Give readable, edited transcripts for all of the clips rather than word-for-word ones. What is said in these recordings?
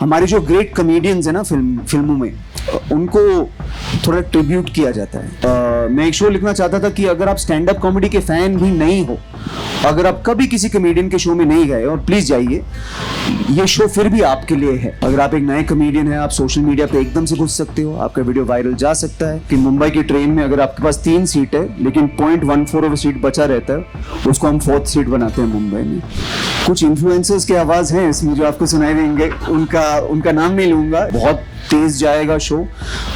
हमारे जो great comedians हैं ना फिल्मों में, उनको थोड़ा ट्रिब्यूट किया जाता है। मैं एक शो लिखना चाहता था कि अगर आप स्टैंड अप कॉमेडी के फैन भी नहीं हो, अगर आप कभी किसी कॉमेडियन के शो में नहीं गए, और प्लीज जाइए, ये शो फिर भी आपके लिए है। अगर आप एक नए कॉमेडियन हैं, आप सोशल मीडिया पे एकदम से घुस सकते हो, आपका वीडियो वायरल जा सकता है। कि मुंबई की ट्रेन में अगर आपके पास 3 सीट है लेकिन 0.14 सीट बचा रहता है, उसको हम 4th सीट बनाते हैं मुंबई में। कुछ इन्फ्लुएंसर्स की आवाज है इसमें जो आपको सुनाई देंगे, उनका नाम नहीं लूंगा। बहुत तेज जाएगा show.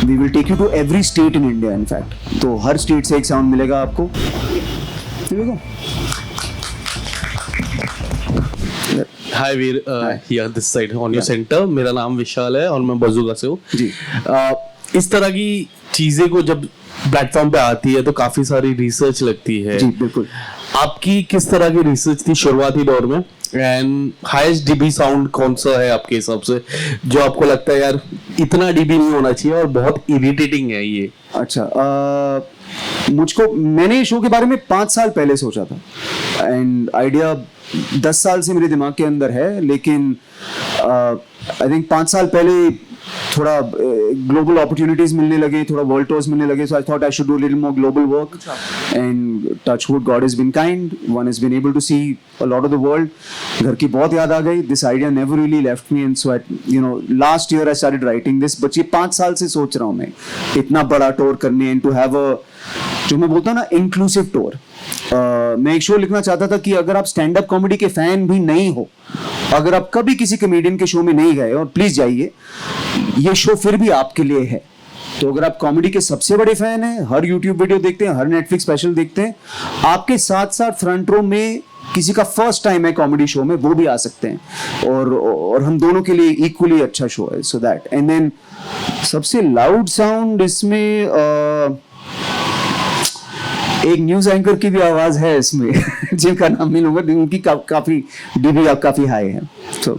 We will take you to every state in India in fact. तो हर स्टेट से एक साउंड मिलेगा आपको। Hi Veer, here this side on your centre. मेरा नाम विशाल है और मैं बजूगा से हूँ जी। इस तरह की चीजें को जब प्लेटफॉर्म पे आती है तो काफी सारी रिसर्च लगती है। जी बिल्कुल। आपकी किस तरह की रिसर्च थी शुरुआती दौर में? एंड हाईएस्ट डीबी साउंड कौन सा है आपके हिसाब से, जो आपको लगता है यार इतना डीबी नहीं होना चाहिए और बहुत इरिटेटिंग है ये? अच्छा, मैंने शो के बारे में 5 साल पहले सोचा था, एंड आइडिया 10 साल से मेरे दिमाग के अंदर है, लेकिन आई थिंक 5 साल पहले थोड़ा ग्लोबल अपॉर्चुनिटीज मिलने लगे, थोड़ा वर्ल्ड टूर्स मिलने लगे, so I thought I should do little more global work, and touch wood, God has been kind, one has been able to see a lot of the world. घर की बहुत याद आ गई, this idea never really left me, and so last year I started writing this. But ये 5 साल से सोच रहा हूँ मैं इतना बड़ा टूर करने, एंड टू हैव अ, जो मैं बोलता हूँ ना, इंक्लूसिव टूर। मैं एक शो लिखना चाहता था कि अगर आप स्टैंड अप कॉमेडी के फैन भी नहीं हो, अगर आप कभी किसी कॉमेडियन के शो में नहीं गए, और प्लीज जाइए, ये शो फिर भी आपके लिए है। तो अगर आप कॉमेडी के सबसे बड़े फैन हैं, हर यूट्यूब वीडियो देखते हैं, हर नेटफ्लिक्स स्पेशल देखते हैं, आपके साथ साथ फ्रंट रो में किसी का फर्स्ट टाइम है कॉमेडी शो में, वो भी आ सकते हैं, और हम दोनों के लिए इक्वली अच्छा शो है। सो दैट, एंड देन सबसे लाउड साउंड इसमें एक न्यूज एंकर की भी आवाज है इसमें जिनका नाम नहीं लूंगा, उनकी काफी डीबी काफी हाई है। तो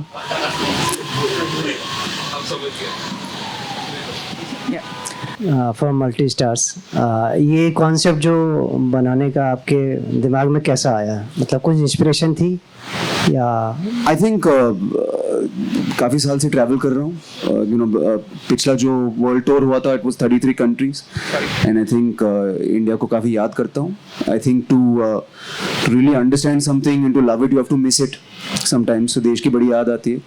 फॉर मल्टी स्टार्स, ये कॉन्सेप्ट जो बनाने का आपके दिमाग में कैसा आया? मतलब कुछ इंस्पिरेशन थी या? आई थिंक काफ़ी साल से ट्रैवल कर रहा हूँ। पिछला जो वर्ल्ड टूर हुआ था, it was 33 countries, and I think India को काफ़ी याद करता हूँ। I think to really understand something and to love it, you have to miss it sometimes. तो देश की बड़ी याद आती है,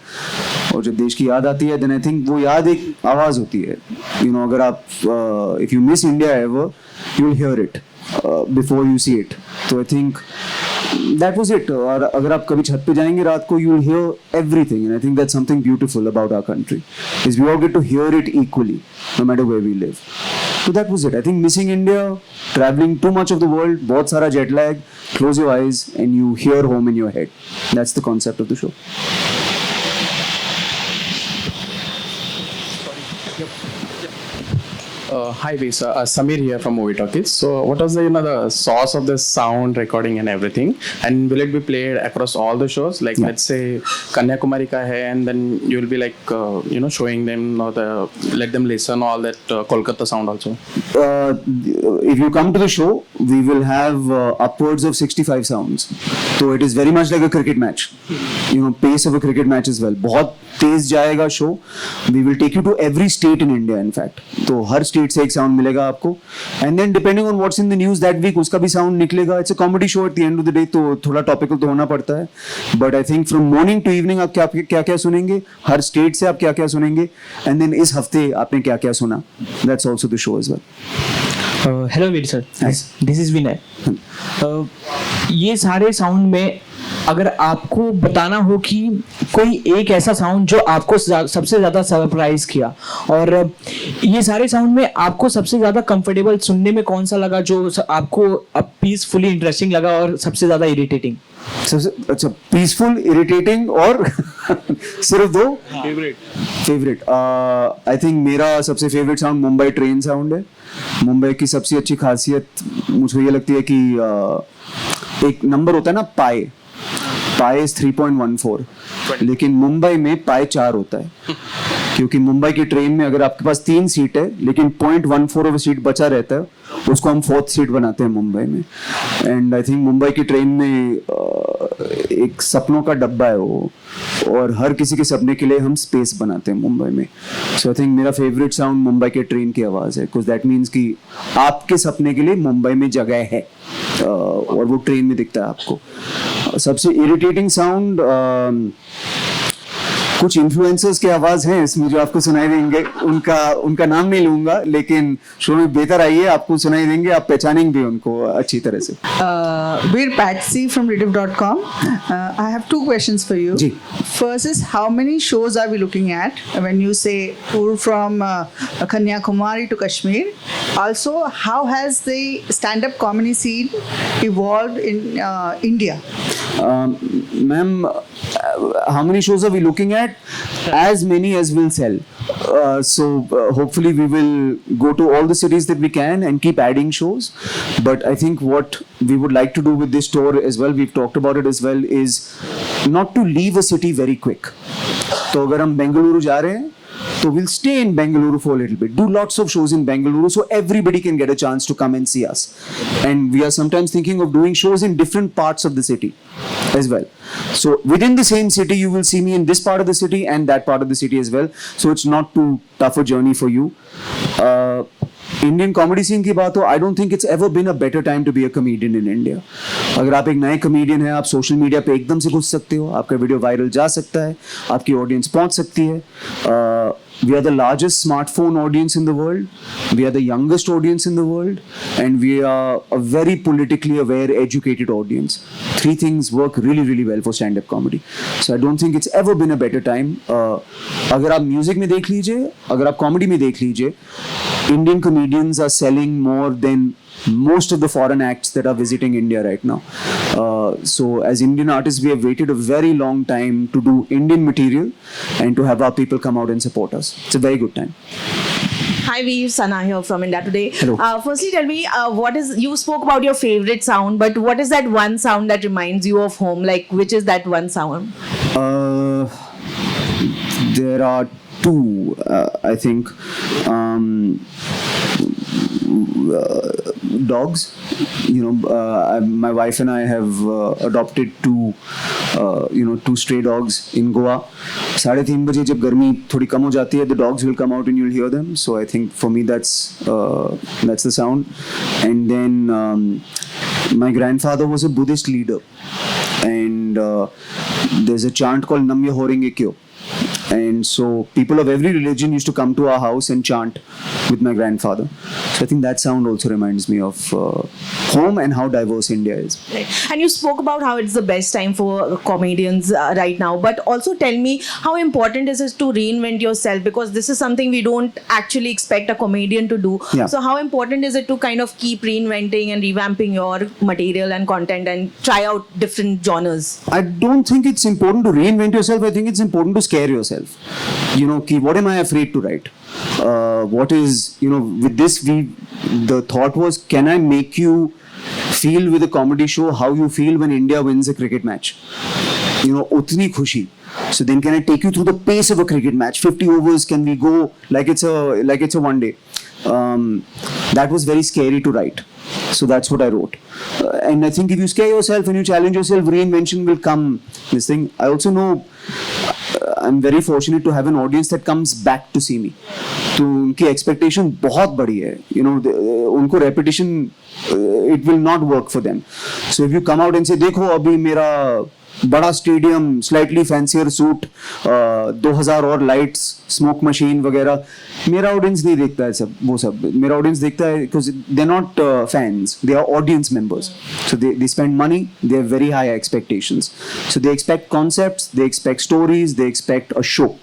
और जब देश की याद आती है, देन आई थिंक वो याद एक आवाज़ होती है। अगर आप if you miss India ever, you will hear it before you see it. तो I think that was it. और अगर आप कभी छत पे जाएंगे रात को, you'll hear everything, and I think that's something beautiful about our country, is we all get to hear it equally, no matter where we live. So that was it. I think missing India, traveling too much of the world, बहुत सारा jet lag, close your eyes and you hear home in your head. That's the concept of the show. Hi, Visa. Samir here from Movie Talkies. So, what was the source of the sound recording and everything? And will it be played across all the shows? Like, let's say Kanyakumari ka hai, and then you will be like, showing them or let them listen all that Kolkata sound also. If you come to the show, we will have upwards of 65 sounds. So it is very much like a cricket match. Pace of a cricket match as well. बहुत तेज जाएगा show. We will take you to every state in India, in fact. तो हर state से एक sound मिलेगा आपको, and then depending on what's in the news that week, उसका भी साउंड निकलेगा। It's a comedy show at the end of the day, तो थोड़ा टॉपिकल तो होना पड़ता है। But I think from morning to evening आप क्या क्या सुनेंगे, हर स्टेट से आप क्या क्या सुनेंगे, एंड देन इस हफ्ते आपने क्या क्या सुना, that's also the show as well. Hello Veer sir, this is Vinay. ये सारे साउंड में अगर आपको बताना हो कि कोई एक ऐसा साउंड जो आपको सबसे ज़्यादा सरप्राइज किया, और ये सारे साउंड में आपको सबसे ज़्यादा कंफर्टेबल सुनने में कौन सा लगा, जो आपको पीसफुली इंटरेस्टिंग लगा और सबसे ज़्यादा इरिटेटिंग? अच्छा, पीसफुल, इरिटेटिंग और सिर्फ 2 फेवरेट। आई थिंक मेरा सबसे favourite sound Mumbai train sound है। मुंबई की सबसे अच्छी खासियत मुझे ये लगती है कि एक नंबर होता है ना, पाई 3.14, लेकिन मुंबई में पाई 4 होता है, क्योंकि मुंबई की ट्रेन में अगर आपके पास 3 सीट है लेकिन 0.14 सीट बचा रहता है, उसको हम 4th सीट बनाते हैं मुंबई में। एंड आई थिंक मुंबई की ट्रेन में एक सपनों का डब्बा है वो, और हर किसी के सपने के लिए हम स्पेस बनाते हैं मुंबई में. सो आई थिंक मेरा फेवरेट साउंड मुंबई के ट्रेन की आवाज़ है, बिकॉज दैट मीन्स कि आपके सपने के लिए मुंबई में जगह है, और वो ट्रेन में दिखता है आपको. सबसे इरिटेटिंग साउंड कुछ इन्फ्लुएंसर्स की आवाज हैं इसमें जो आपको सुनाई देंगे, उनका नाम नहीं लूंगा, लेकिन शो में बेहतर आइए, आपको सुनाई देंगे, आप पहचानेंगे भी उनको अच्छी तरह से. We're Patsy from Rediff.com. I have two questions for you. Ji. First is, how many shows are we looking at when you say tour from Kanyakumari to Kashmir? Also, how has the stand-up comedy scene evolved in India? Ma'am, how many shows are we looking at? As many as will sell. So hopefully we will go to all the cities that we can and keep adding shows. But I think what we would like to do with this tour as well, we've talked about it as well, is not to leave a city very quick. तो अगर हम बेंगलुरु जा रहे हैं, so we'll stay in Bengaluru for a little bit, do lots of shows in Bengaluru so everybody can get a chance to come and see us. And we are sometimes thinking of doing shows in different parts of the city as well. So within the same city, you will see me in this part of the city and that part of the city as well. So it's not too tough a journey for you. Indian comedy scene की बात हो, I don't think it's ever been a better time to be a comedian in India. अगर आप एक नए comedian हैं, आप social media पे एकदम से घुस सकते हो, आपका वीडियो वायरल जा सकता है, आपकी ऑडियंस पहुंच सकती है. We are the largest smartphone audience in the world. We are the youngest audience in the world. And we are a very politically aware, educated audience. Three things work really, really well for stand-up comedy. So I don't think it's ever been a better time. अगर आप music में देख लीजिए, अगर आप comedy में देख लीजिए, Indian comedians are selling more than most of the foreign acts that are visiting India right now. So as Indian artists, we have waited a very long time to do Indian material and to have our people come out and support us. It's a very good time. Hi Veer, Sana here from India Today. Hello. Firstly, tell me, you spoke about your favorite sound, but what is that one sound that reminds you of home? Like, which is that one sound? There are two, I think. Dogs. My wife and I have adopted two stray dogs in Goa. 3:30 बजे जब गर्मी थोड़ी कम हो जाती है, the dogs will come out and you'll hear them. So I think for me that's the sound. And then my grandfather was a Buddhist leader, and there's a chant called Namya Horinge Kyo. And so people of every religion used to come to our house and chant with my grandfather. So I think that sound also reminds me of home and how diverse India is. Right. And you spoke about how it's the best time for comedians right now. But also tell me, how important is it to reinvent yourself? Because this is something we don't actually expect a comedian to do. Yeah. So how important is it to kind of keep reinventing and revamping your material and content and try out different genres? I don't think it's important to reinvent yourself. I think it's important to scare yourself. What am I afraid to write? What is, with this, the thought was, can I make you feel with a comedy show how you feel when India wins a cricket match? Utni khushi. So then can I take you through the pace of a cricket match? 50 overs, can we go like it's a one day? That was very scary to write. So that's what I wrote. And I think if you scare yourself and you challenge yourself, reinvention will come. This thing. I also know I'm very fortunate to have an audience that comes back to see me. तो उनकी expectation बहुत बड़ी है. उनको repetition, it will not work for them. So if you come out and say, देखो अभी मेरा बड़ा स्टेडियम, स्लाइटली फैंसियर सूट, 2000 और लाइट्स, स्मोक मशीन वगैरह, मेरा ऑडियंस नहीं देखता है वो सब. मेरा ऑडियंस देखता है because they are not fans, they are audience members. So they spend money, they have very high expectations. So they expect concepts, they expect stories, they expect a show.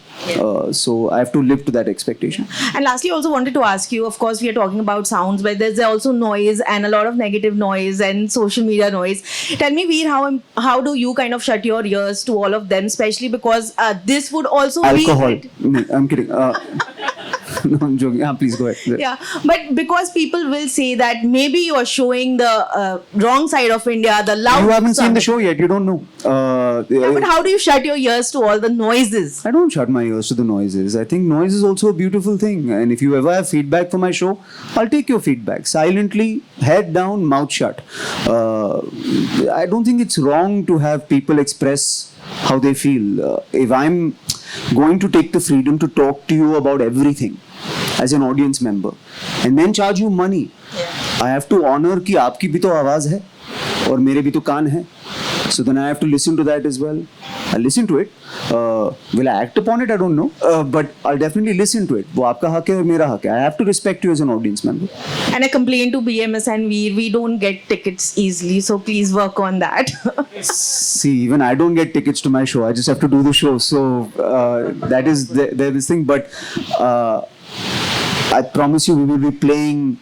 So I have to live to that expectation. And lastly, also wanted to ask you, of course, we are talking about sounds, but there's also noise and a lot of negative noise and social media noise. Tell me, Veer, how do you kind of shut your ears to all of them, especially because this would also alcohol. be... I'm kidding. No, I'm joking. Please go ahead. Yeah, but because people will say that maybe you are showing the wrong side of India, the loud. You haven't seen the side. show yet. You don't know. Yeah, but how do you shut your ears to all the noises? I don't shut my ears to the noises. I think noise is also a beautiful thing. And if you ever have feedback for my show, I'll take your feedback silently, head down, mouth shut. I don't think it's wrong to have people express how they feel. If I'm going to take the freedom to talk to you about everything as an audience member and then charge you money, I have to honor कि आपकी भी तो आवाज़ है और मेरे भी तो कान है. So then I have to listen to that as well. I'll listen to it. Will I act upon it? I don't know. But I'll definitely listen to it. वो आपका हक है और मेरा हक है. I have to respect you as an audience member. And I complain to BMS and we don't get tickets easily, so please work on that. See, even I don't get tickets to my show. I just have to do the show. So that is this thing. But I promise you, we will be playing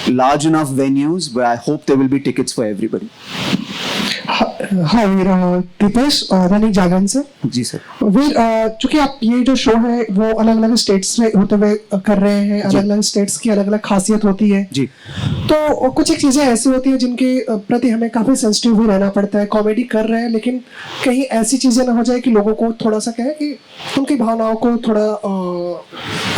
large enough venues where I hope there will be tickets for everybody. हाय दीपेश दैनिक जागरण से. जी sir. वीर, चूंकि आप ये जो show है वो अलग अलग states में होते हुए कर रहे हैं, अलग अलग स्टेट्स की अलग अलग खासियत होती है जी. तो कुछ एक चीज़ें ऐसी होती हैं जिनके प्रति हमें काफ़ी सेंसिटिव भी रहना पड़ता है. कॉमेडी कर रहे हैं लेकिन कहीं ऐसी चीज़ें ना हो जाए कि लोगों को थोड़ा सा कहे कि उनकी भावनाओं को थोड़ा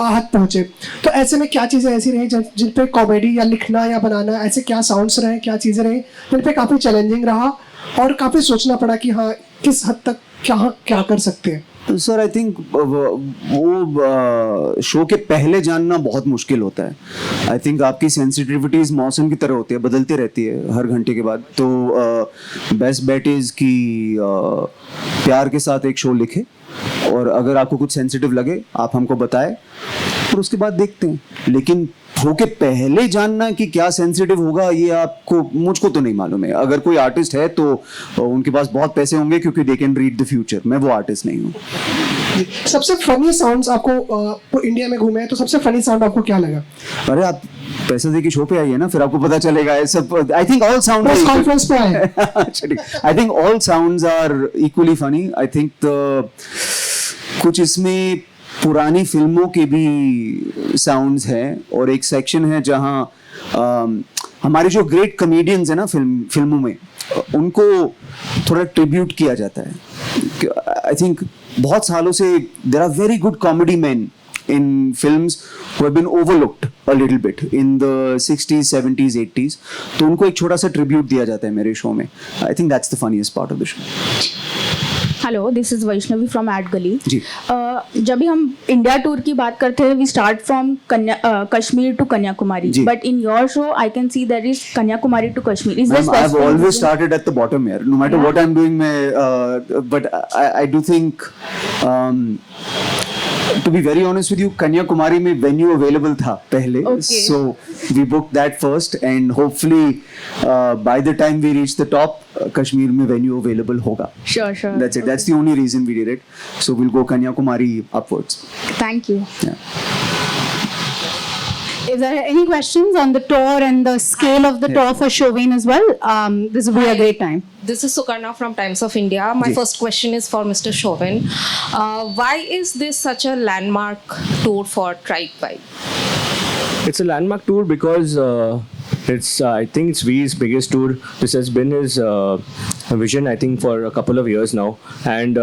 आहत पहुँचे. तो ऐसे में क्या चीज़ें ऐसी रही जिन पे कॉमेडी या लिखना या बनाना, ऐसे क्या साउंड्स रहे, क्या चीज़ें रही जिन पे काफ़ी चैलेंजिंग रहा और काफ़ी सोचना पड़ा कि हाँ किस हद तक क्या कर सकते हैं? सर आई थिंक वो शो के पहले जानना बहुत मुश्किल होता है. आई थिंक आपकी सेंसिटिविटीज मौसम की तरह होती है, बदलती रहती है हर घंटे के बाद. तो बेस्ट बेट इज़ कि प्यार के साथ एक शो लिखे और अगर आपको कुछ सेंसिटिव लगे आप हमको बताएं और उसके बाद देखते हैं. लेकिन शो के पहले जानना कि क्या सेंसिटिव होगा ये आपको, मुझको तो नहीं मालूम है. अगर कोई आर्टिस्ट है तो उनके पास बहुत पैसे होंगे क्योंकि they can read the future. मैं वो आर्टिस्ट नहीं हूँ. सबसे फनी साउंड्स आपको इंडिया में घूमे हैं तो सबसे फनी साउंड आपको क्या लगा? अरे आप पैसे दे के शो पे आइए ना, फिर आपको पता चलेगा. सब I think all sound conference पे आए. I think all sounds are equally funny. I think कुछ इसमें पुरानी फिल्मों के भी साउंड्स हैं और एक सेक्शन है जहाँ हमारे जो ग्रेट कॉमेडियंस हैं ना फिल्मों में, उनको थोड़ा ट्रिब्यूट किया जाता है. आई थिंक बहुत सालों से there are very good comedy man in films who have been overlooked a little bit in the 60s, 70s, 80s. तो उनको एक छोटा सा ट्रिब्यूट दिया जाता है मेरे शो में. I think that's the funniest part of the show. Hello, this is Vaishnavi from Ad Gully. जी. जब भी हम इंडिया टूर की बात करते हैं, we start from Kashmir to Kanyakumari. But in your show I can see that is Kanyakumari to Kashmir. Is Ma'am, I've always started at the bottom here. No matter what I'm doing, but I do think, to be very honest with you, Kanyakumari में venue available था पहले. Okay. So we booked that first and hopefully by the time we reach the top, Kashmir में venue available होगा. Sure. That's it. That's the only reason we did it. So we'll go Kanyakumari upwards. Thank you. Yeah. If there are any questions on the tour and the scale of the tour for Chauvin as well, this will be a great time. This is Sukarna from Times of India. My first question is for Mr. Chauvin. Why is this such a landmark tour for Tribe Vibe? It's a landmark tour because I think it's Veer's biggest tour. This has been his vision, I think, for a couple of years now, and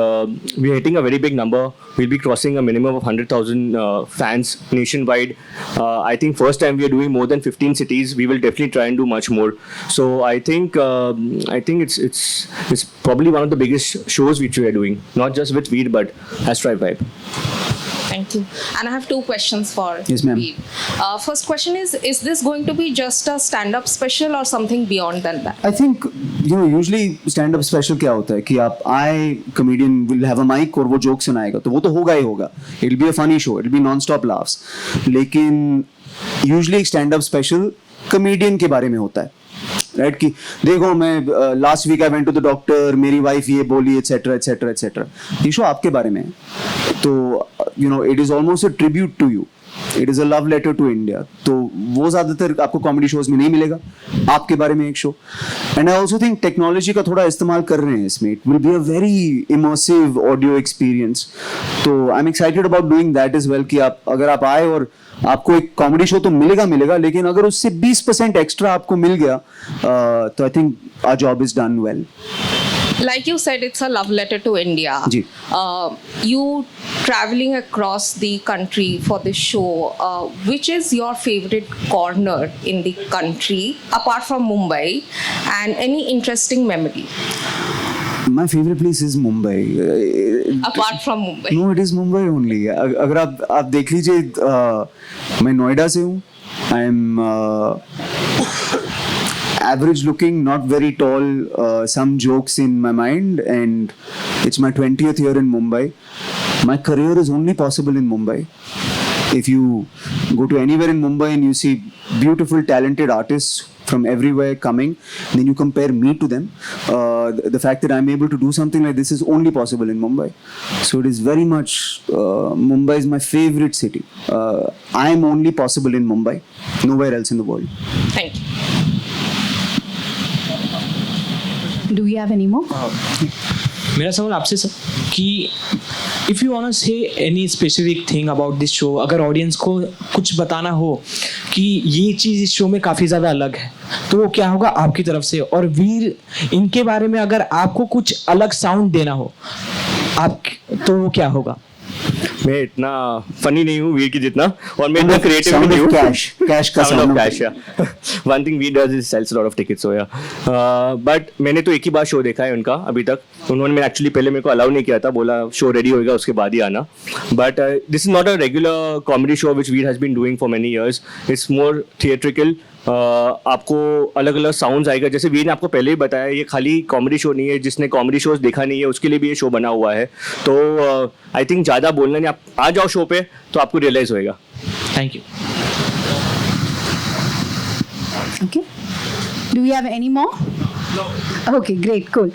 we're hitting a very big number. We'll be crossing a minimum of 100,000 fans nationwide. I think first time we are doing more than 15 cities. We will definitely try and do much more. So I think it's probably one of the biggest shows which we are doing, not just with Veer but as Tribe Vibe. Thank you. And I have two questions for Yes, ma'am. Veer. First question is this going to be just a stand-up special or something beyond than that? I think, usually stand-up special क्या होता है कि आप आए, comedian will have a mic और वो joke सुनाएगा, तो वो तो होगा ही होगा. It'll be a funny show, it'll be non-stop laughs. लेकिन usually stand-up special comedian के बारे में होता है. राइट कि देखो मैं last week I went to the doctor, मेरी वाइफ ये बोली, एटसेट्रा एटसेट्रा एटसेट्रा. ये शो आपके बारे में है, तो it is almost a tribute to you. It is a love letter to India. तो वो ज़्यादातर आपको कॉमेडी शोज में नहीं मिलेगा. आपके बारे में एक show. And I also think technology का थोड़ा इस्तेमाल कर रहे हैं इसमें. It will be a very immersive audio experience. तो I am excited about doing that as well कि आप अगर आप आए और आपको एक कॉमेडी शो तो मिलेगा, लेकिन अगर उससे 20% एक्स्ट्रा आपको मिल गया तो I think our job is done well. Like you said, it's a love letter to India. जी. You traveling across the country for this show, which is your favorite corner in the country apart from Mumbai, and any interesting memory? My favorite place is Mumbai. Apart from Mumbai. No, it is Mumbai only. अगर आप देख लीजिए, मैं नोएडा से हूँ. I am average looking, not very tall, some jokes in my mind, and it's my 20th year in Mumbai. My career is only possible in Mumbai. If you go to anywhere in Mumbai and you see beautiful, talented artists from everywhere coming, then you compare me to them. The fact that I'm able to do something like this is only possible in Mumbai. So it is very much, Mumbai is my favorite city. I am only possible in Mumbai, nowhere else in the world. Thank you. Do we have any more? मेरा सवाल आपसे sir कि if you want to से any specific thing about this show, अगर audience को कुछ बताना हो कि ये चीज़ इस शो में काफ़ी ज़्यादा अलग है, तो वो क्या होगा आपकी तरफ से? और वीर, इनके बारे में अगर आपको कुछ अलग साउंड देना हो आप, तो वो क्या होगा? मैं इतना फनी नहीं हूँ वीर की जितना, और मैं इतना क्रिएटिव नहीं हूँ. कैश का sound of cash. One thing Vir does is sells lot of tickets. हो या बट मैंने तो एक ही बार शो देखा है उनका अभी तक. उन्होंने एक्चुअली पहले मेरे को अलाउ नहीं किया था, बोला शो रेडी होएगा उसके बाद ही आना. But this is not a regular comedy show which Vir has been doing for many years. It's more theatrical. आपको अलग अलग साउंड्स आएगा. जैसे वीर ने आपको पहले ही बताया, ये खाली कॉमेडी शो नहीं है. जिसने कॉमेडी शोज देखा नहीं है उसके लिए भी ये शो बना हुआ है. तो आई थिंक ज़्यादा बोलना नहीं, आप आ जाओ शो पे तो आपको रियलाइज होएगा. Thank you. Okay. Do we have any more? No. Okay, great, cool.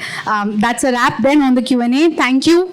That's a wrap then on the Q&A. Thank you.